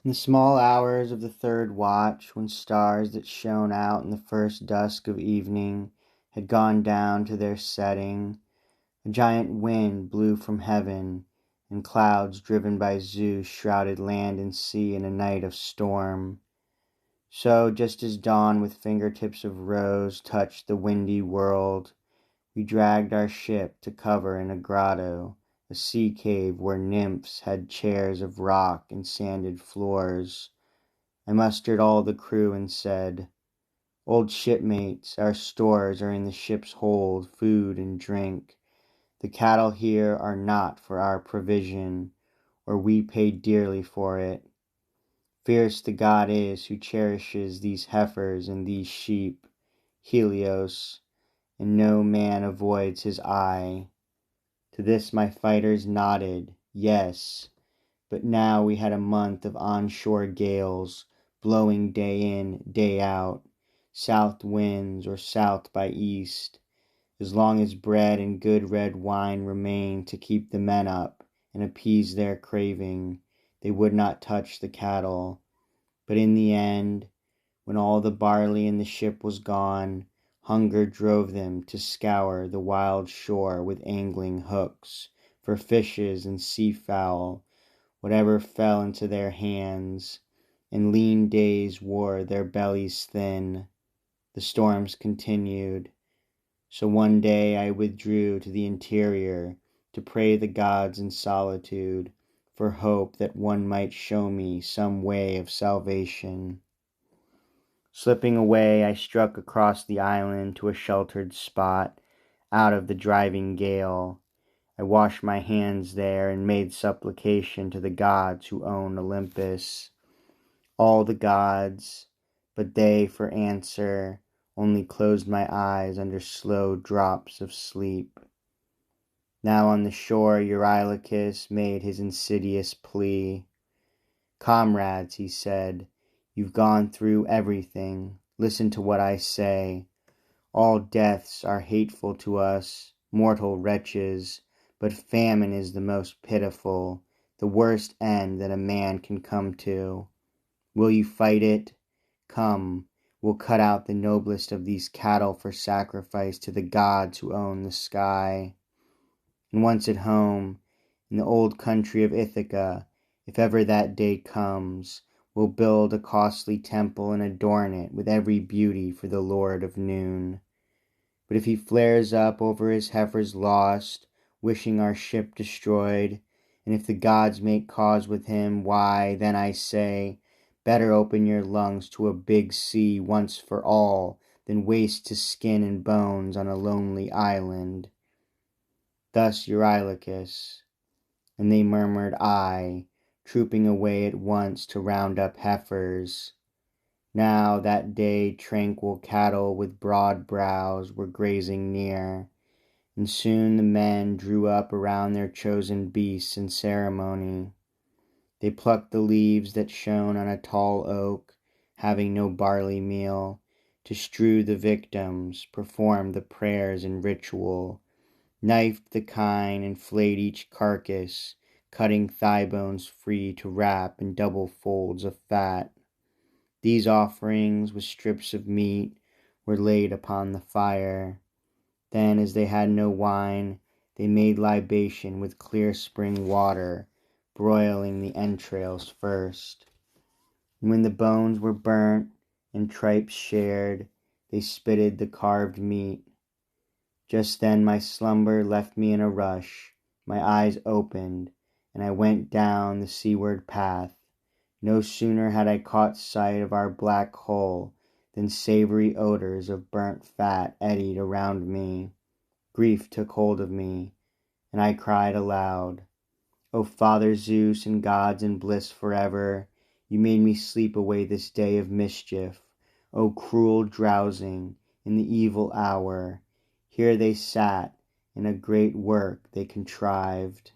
In the small hours of the third watch, when stars that shone out in the first dusk of evening had gone down to their setting, a giant wind blew from heaven, and clouds driven by Zeus shrouded land and sea in a night of storm. So, just as dawn with fingertips of rose touched the windy world, we dragged our ship to cover in a grotto, a sea cave where nymphs had chairs of rock and sanded floors. I mustered all the crew and said, "Old shipmates, our stores are in the ship's hold, food and drink. The cattle here are not for our provision, or we pay dearly for it. Fierce the god is who cherishes these heifers and these sheep, Helios, and no man avoids his eye." To this my fighters nodded, yes, but now we had a month of onshore gales, blowing day in, day out, south winds or south by east. As long as bread and good red wine remained to keep the men up and appease their craving, they would not touch the cattle. But in the end, when all the barley in the ship was gone, hunger drove them to scour the wild shore with angling hooks for fishes and seafowl, whatever fell into their hands, and lean days wore their bellies thin. The storms continued. So one day I withdrew to the interior to pray the gods in solitude for hope that one might show me some way of salvation. Slipping away, I struck across the island to a sheltered spot out of the driving gale. I washed my hands there and made supplication to the gods who own Olympus. All the gods, but they for answer only closed my eyes under slow drops of sleep. Now on the shore Eurylochus made his insidious plea. "Comrades," he said, "you've gone through everything. Listen to what I say. All deaths are hateful to us, mortal wretches, but famine is the most pitiful, the worst end that a man can come to. Will you fight it? Come, we'll cut out the noblest of these cattle for sacrifice to the gods who own the sky. And once at home, in the old country of Ithaca, if ever that day comes, we'll build a costly temple and adorn it with every beauty for the Lord of Noon. But if he flares up over his heifers lost, wishing our ship destroyed, and if the gods make cause with him, why, then I say, better open your lungs to a big sea once for all than waste to skin and bones on a lonely island." Thus Eurylochus, and they murmured aye, trooping away at once to round up heifers. Now that day tranquil cattle with broad brows were grazing near, and soon the men drew up around their chosen beasts in ceremony. They plucked the leaves that shone on a tall oak, having no barley meal, to strew the victims, performed the prayers and ritual, knifed the kine and flayed each carcass, cutting thigh bones free to wrap in double folds of fat. These offerings with strips of meat were laid upon the fire. Then, as they had no wine, they made libation with clear spring water, broiling the entrails first. And when the bones were burnt and tripes shared, they spitted the carved meat. Just then my slumber left me in a rush, my eyes opened, and I went down the seaward path. No sooner had I caught sight of our black hull than savory odors of burnt fat eddied around me. Grief took hold of me, and I cried aloud, "O Father Zeus and gods in bliss forever, you made me sleep away this day of mischief. O cruel drowsing in the evil hour, here they sat, and a great work they contrived."